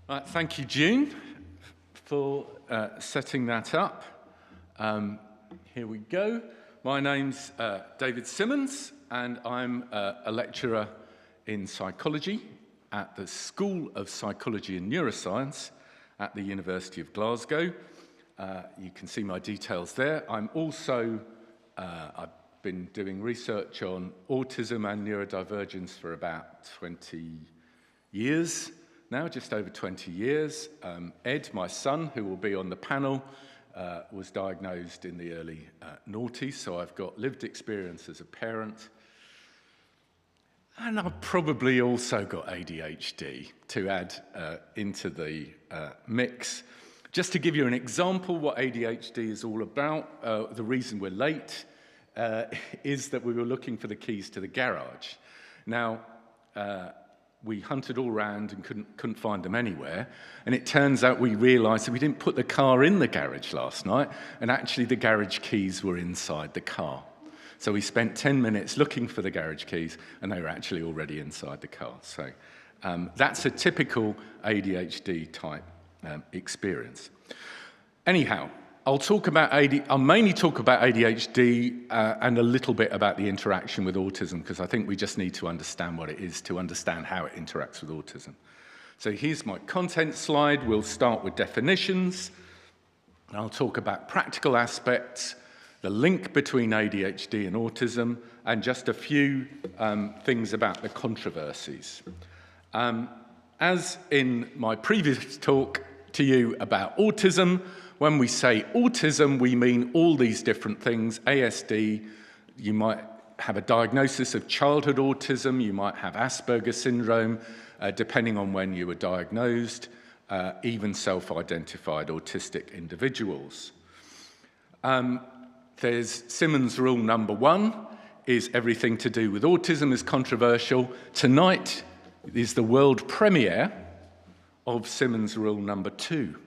Thank you, June, for setting that up. Here we go. My name's David Simmons, and I'm a lecturer in psychology at the School of Psychology and Neuroscience at the University of Glasgow. You can see my details there. I'm also, I've been doing research on autism and neurodivergence for about 20 years now, just over 20 years. Ed, my son, who will be on the panel, was diagnosed in the early noughties, so I've got lived experience as a parent. And I've probably also got ADHD to add into the mix. Just to give you an example what ADHD is all about, the reason we're late is that we were looking for the keys to the garage. Now, we hunted all around and couldn't find them anywhere, and it turns out we realised that we didn't put the car in the garage last night, and actually the garage keys were inside the car. So we spent 10 minutes looking for the garage keys, and they were actually already inside the car. So that's a typical ADHD type experience. Anyhow, I'll mainly talk about ADHD and a little bit about the interaction with autism, because I think we just need to understand what it is to understand how it interacts with autism. So here's my content slide. We'll start with definitions. I'll talk about practical aspects, the link between ADHD and autism, and just a few things about the controversies. As in my previous talk to you about autism, when we say autism, we mean all these different things. ASD, you might have a diagnosis of childhood autism, you might have Asperger's syndrome, depending on when you were diagnosed, even self-identified autistic individuals. There's Simmons rule number 1, is everything to do with autism is controversial. Tonight is the world premiere of Simmons rule number 2.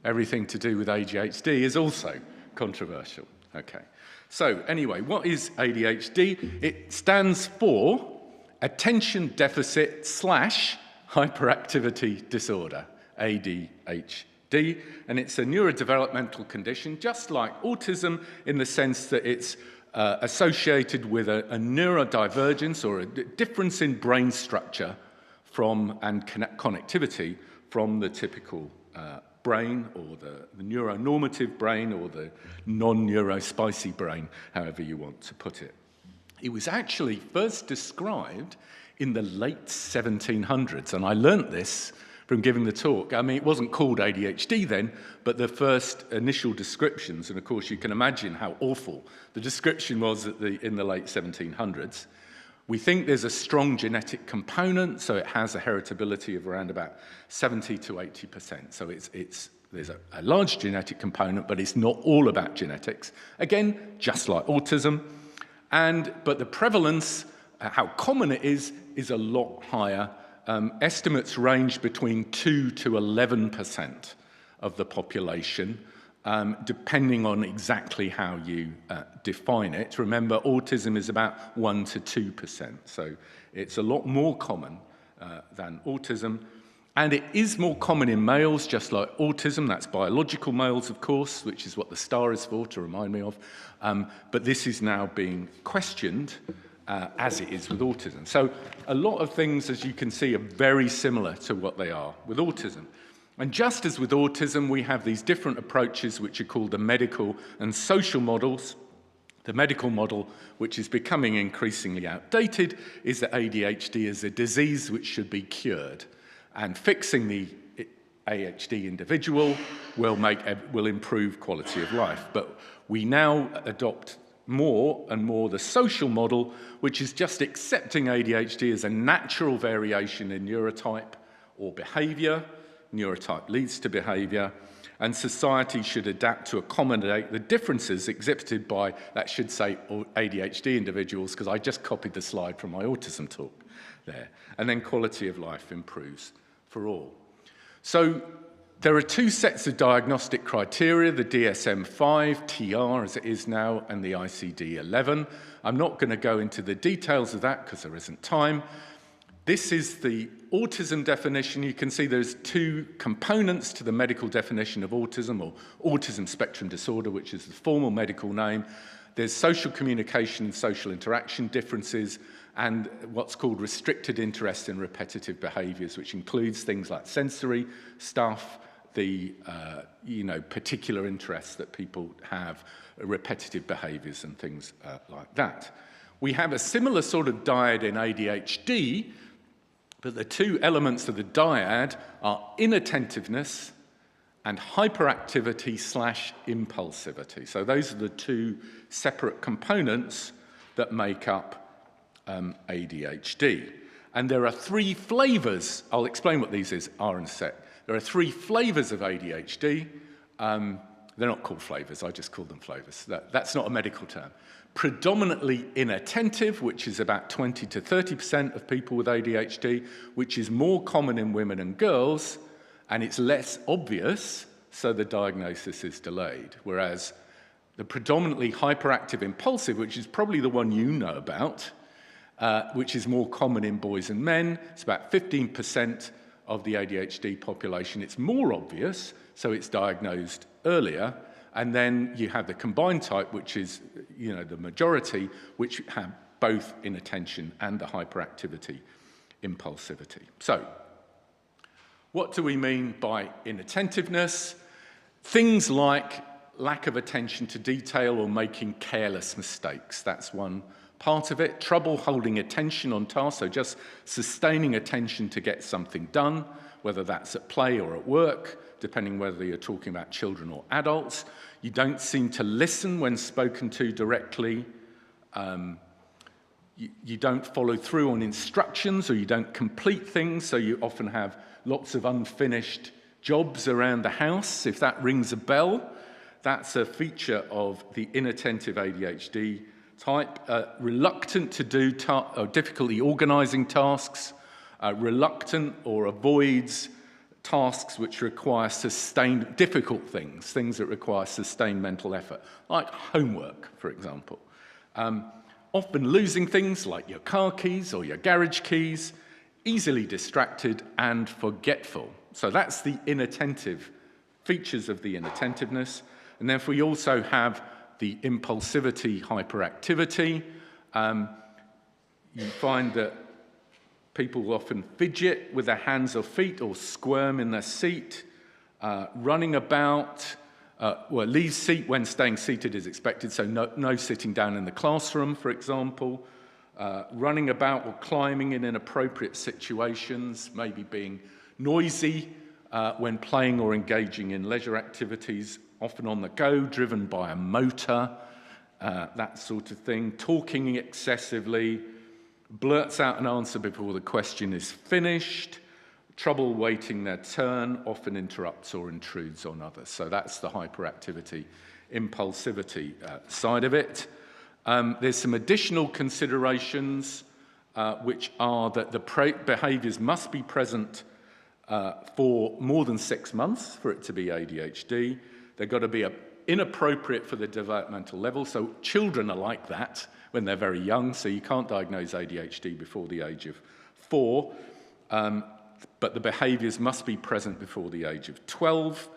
Everything to do with ADHD is also controversial. Okay. So anyway, what is ADHD? It stands for Attention Deficit / Hyperactivity Disorder, ADHD, and it's a neurodevelopmental condition, just like autism, in the sense that it's associated with a neurodivergence or a difference in brain structure and connectivity from the typical brain, or the neuronormative brain, or the non-neurospicy brain, however you want to put it. It was actually first described in the late 1700s, and I learnt this from giving the talk. I mean, it wasn't called ADHD then, but the first initial descriptions, and of course you can imagine how awful the description was in the late 1700s. We think there's a strong genetic component, so it has a heritability of around about 70 to 80%. So there's a large genetic component, but it's not all about genetics. Again, just like autism. But the prevalence, how common it is a lot higher. Estimates range between 2 to 11% of the population, depending on exactly how you define it. Remember, autism is about 1 to 2%, so it's a lot more common than autism. And it is more common in males, just like autism. That's biological males, of course, which is what the star is for, to remind me of. But this is now being questioned as it is with autism. So a lot of things, as you can see, are very similar to what they are with autism. And just as with autism, we have these different approaches which are called the medical and social models. The medical model, which is becoming increasingly outdated, is that ADHD is a disease which should be cured. And fixing the ADHD individual will improve quality of life. But we now adopt more and more the social model, which is just accepting ADHD as a natural variation in neurotype or behavior. Neurotype leads to behavior, and society should adapt to accommodate the differences exhibited by, that should say, ADHD individuals, because I just copied the slide from my autism talk there. And then quality of life improves for all. So there are 2 sets of diagnostic criteria, the DSM-5, TR as it is now, and the ICD-11. I'm not going to go into the details of that because there isn't time. This is the autism definition. You can see there's two components to the medical definition of autism, or autism spectrum disorder, which is the formal medical name. There's social communication and social interaction differences, and what's called restricted interest in repetitive behaviours, which includes things like sensory stuff, the particular interests that people have, repetitive behaviours and things like that. We have a similar sort of dyad in ADHD, but the two elements of the dyad are inattentiveness and hyperactivity/impulsivity. So those are the two separate components that make up ADHD. And there are three flavours. I'll explain what these are in a sec. There are three flavours of ADHD. They're not called flavours, I just call them flavours. That's not a medical term. Predominantly inattentive, which is about 20 to 30% of people with ADHD, which is more common in women and girls, and it's less obvious, so the diagnosis is delayed. Whereas the predominantly hyperactive impulsive, which is probably the one you know about, which is more common in boys and men, it's about 15% of the ADHD population. It's more obvious, so it's diagnosed earlier. And then you have the combined type, which is, the majority, which have both inattention and the hyperactivity, impulsivity. So, what do we mean by inattentiveness? Things like lack of attention to detail or making careless mistakes. That's one part of it. Trouble holding attention on tasks, so just sustaining attention to get something done, whether that's at play or at work, depending whether you're talking about children or adults. You don't seem to listen when spoken to directly. You don't follow through on instructions, or you don't complete things, so you often have lots of unfinished jobs around the house. If that rings a bell, that's a feature of the inattentive ADHD type. Reluctant to do or difficulty organising tasks, reluctant or avoids tasks which require sustained, difficult things that require sustained mental effort, like homework, for example. Often losing things like your car keys or your garage keys, easily distracted and forgetful. So that's the inattentive features of the inattentiveness. And then we also have the impulsivity, hyperactivity. You find that people often fidget with their hands or feet or squirm in their seat, running about, leave seat when staying seated is expected, so no sitting down in the classroom, for example, running about or climbing in inappropriate situations, maybe being noisy when playing or engaging in leisure activities, often on the go, driven by a motor, that sort of thing, talking excessively, blurts out an answer before the question is finished, trouble waiting their turn, often interrupts or intrudes on others. So that's the hyperactivity, impulsivity side of it. There's some additional considerations, which are that the behaviours must be present for more than 6 months for it to be ADHD. They've got to be inappropriate for the developmental level. So children are like that when they're very young, so you can't diagnose ADHD before the age of 4. But the behaviours must be present before the age of 12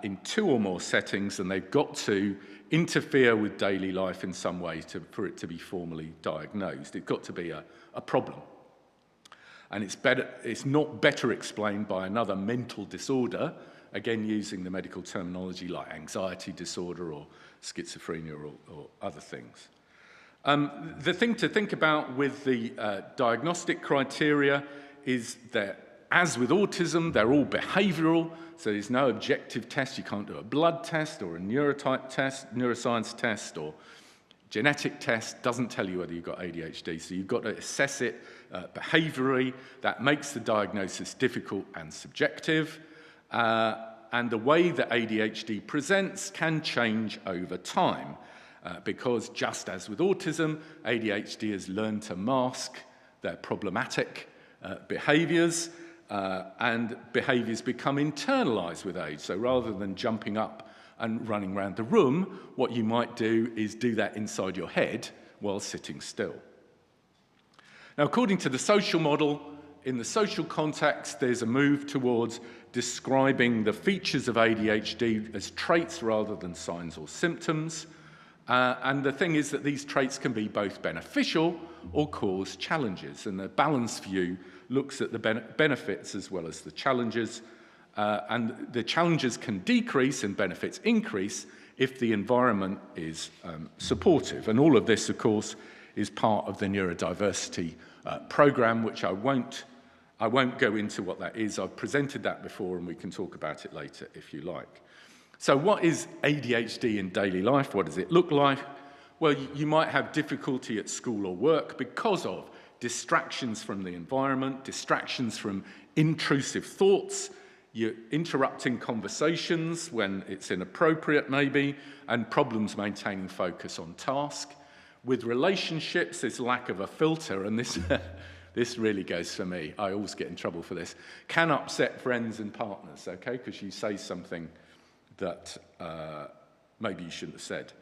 in 2 or more settings, and they've got to interfere with daily life in some way for it to be formally diagnosed. It's got to be a problem. And it's not better explained by another mental disorder, again using the medical terminology like anxiety disorder or schizophrenia or other things. The thing to think about with the diagnostic criteria is that, as with autism, they're all behavioural, so there's no objective test. You can't do a blood test or a neurotype test, neuroscience test, or genetic test. Doesn't tell you whether you've got ADHD, so you've got to assess it behaviourally. That makes the diagnosis difficult and subjective, and the way that ADHD presents can change over time, because just as with autism, ADHD has learned to mask their problematic behaviours, and behaviours become internalised with age. So rather than jumping up and running around the room, what you might do is do that inside your head while sitting still. Now, according to the social model, in the social context, there's a move towards describing the features of ADHD as traits rather than signs or symptoms. And the thing is that these traits can be both beneficial or cause challenges. And the balanced view looks at the benefits as well as the challenges. And the challenges can decrease and benefits increase if the environment is supportive. And all of this, of course, is part of the neurodiversity program, which I won't go into what that is. I've presented that before, and we can talk about it later if you like. So what is ADHD in daily life? What does it look like? Well, you might have difficulty at school or work because of distractions from the environment, distractions from intrusive thoughts, you're interrupting conversations when it's inappropriate maybe, and problems maintaining focus on task. With relationships, there's lack of a filter, and this really goes for me. I always get in trouble for this. Can upset friends and partners, okay? Because you say something that maybe you shouldn't have said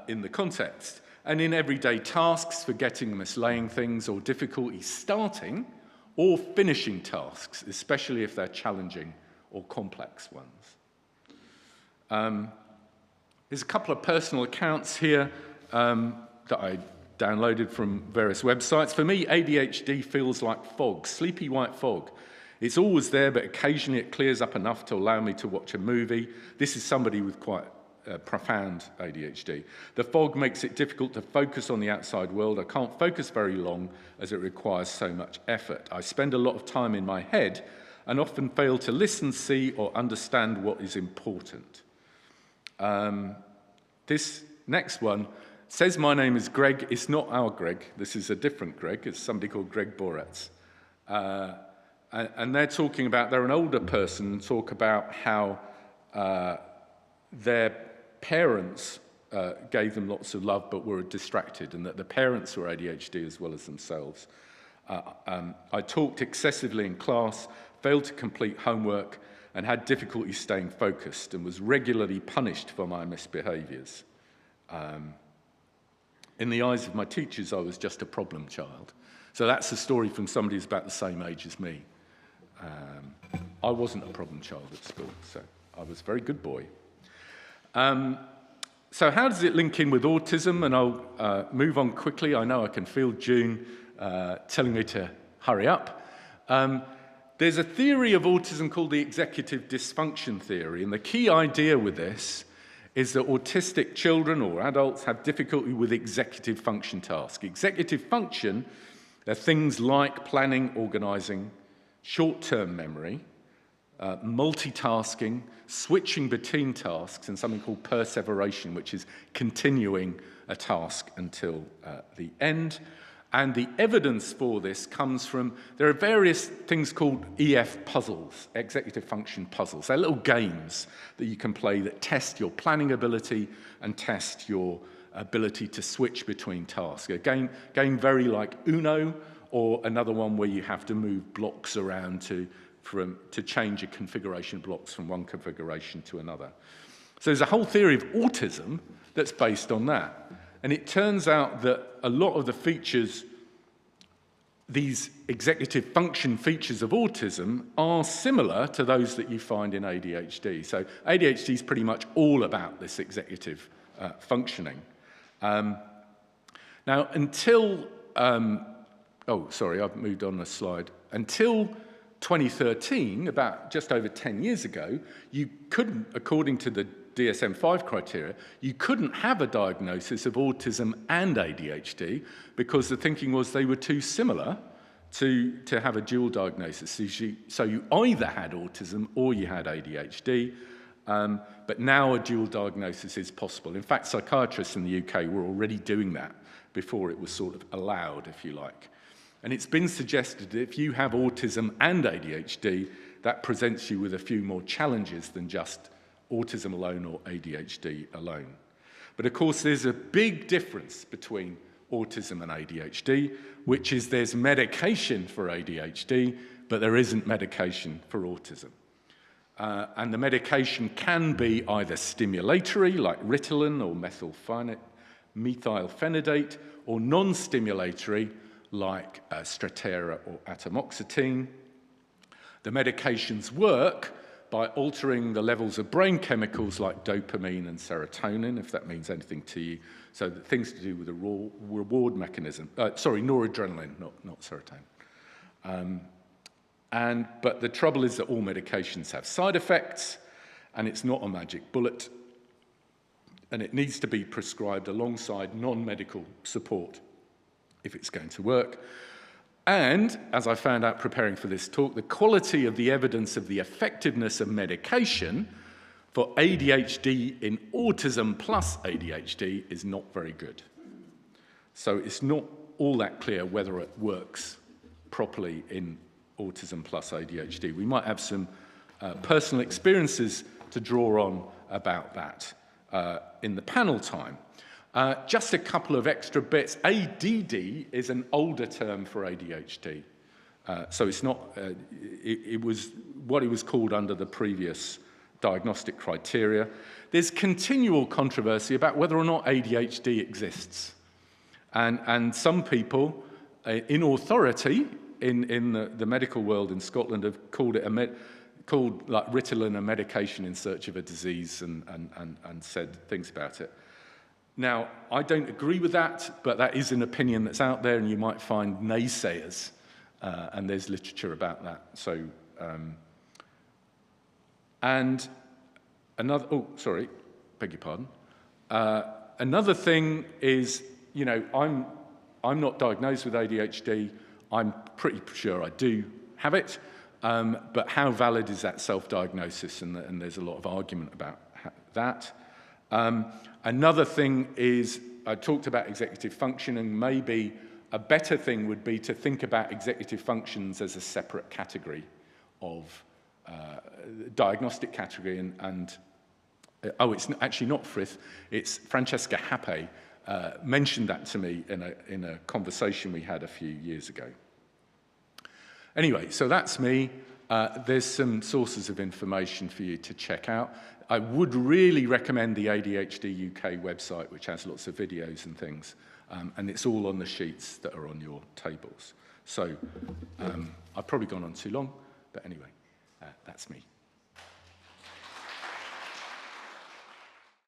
in the context. And in everyday tasks, forgetting, mislaying things, or difficulty starting or finishing tasks, especially if they're challenging or complex ones. There's a couple of personal accounts here that I downloaded from various websites. For me, ADHD feels like fog, sleepy white fog. It's always there, but occasionally it clears up enough to allow me to watch a movie. This is somebody with quite profound ADHD. The fog makes it difficult to focus on the outside world. I can't focus very long as it requires so much effort. I spend a lot of time in my head and often fail to listen, see, or understand what is important. This next one says my name is Greg. It's not our Greg. This is a different Greg. It's somebody called Greg Boretz. And they're talking about, they're an older person, and talk about how their parents gave them lots of love but were distracted, and that the parents were ADHD as well as themselves. I talked excessively in class, failed to complete homework, and had difficulty staying focused, and was regularly punished for my misbehaviours. In the eyes of my teachers, I was just a problem child. So that's a story from somebody who's about the same age as me. I wasn't a problem child at school, so I was a very good boy. So how does it link in with autism? And I'll move on quickly. I know I can feel June telling me to hurry up. There's a theory of autism called the executive dysfunction theory, and the key idea with this is that autistic children or adults have difficulty with executive function tasks. Executive function are things like planning, organising, short-term memory, multitasking, switching between tasks, and something called perseveration, which is continuing a task until the end. And the evidence for this comes from, there are various things called EF puzzles, executive function puzzles. They're little games that you can play that test your planning ability and test your ability to switch between tasks. A game very like Uno, or another one where you have to move blocks around to change a configuration of blocks from one configuration to another. So there's a whole theory of autism that's based on that. And it turns out that a lot of the features, these executive function features of autism, are similar to those that you find in ADHD. So ADHD is pretty much all about this executive functioning. Now, until, I've moved on a slide. Until 2013, about just over 10 years ago, you couldn't, according to the DSM-5 criteria, you couldn't have a diagnosis of autism and ADHD because the thinking was they were too similar to have a dual diagnosis. So you either had autism or you had ADHD, but now a dual diagnosis is possible. In fact, psychiatrists in the UK were already doing that before it was sort of allowed, if you like. And it's been suggested that if you have autism and ADHD, that presents you with a few more challenges than just autism alone or ADHD alone. But of course, there's a big difference between autism and ADHD, which is there's medication for ADHD, but there isn't medication for autism. And the medication can be either stimulatory, like Ritalin or methylphenidate, or non-stimulatory, like Strattera or atomoxetine. The medications work by altering the levels of brain chemicals like dopamine and serotonin, if that means anything to you. So things to do with the reward mechanism. Noradrenaline, not serotonin. But the trouble is that all medications have side effects, and it's not a magic bullet, and it needs to be prescribed alongside non-medical support if it's going to work. And, as I found out preparing for this talk, the quality of the evidence of the effectiveness of medication for ADHD in autism plus ADHD is not very good. So it's not all that clear whether it works properly in autism plus ADHD. We might have some personal experiences to draw on about that in the panel time. Just a couple of extra bits. ADD is an older term for ADHD. So it's not, it was what it was called under the previous diagnostic criteria. There's continual controversy about whether or not ADHD exists. And some people in authority in the medical world in Scotland have called it called like Ritalin a medication in search of a disease and said things about it. Now, I don't agree with that, but that is an opinion that's out there, and you might find naysayers, and there's literature about that. So, and another, beg your pardon. Another thing is, you know, I'm not diagnosed with ADHD. I'm pretty sure I do have it, but how valid is that self-diagnosis? And there's a lot of argument about that. Another thing is, I talked about executive functioning. Maybe a better thing would be to think about executive functions as a separate category of diagnostic category. It's actually not Frith, it's Francesca Happe mentioned that to me in a conversation we had a few years ago. Anyway, so that's me. There's some sources of information for you to check out. I would really recommend the ADHD UK website, which has lots of videos and things, and it's all on the sheets that are on your tables. So I've probably gone on too long, but anyway, that's me.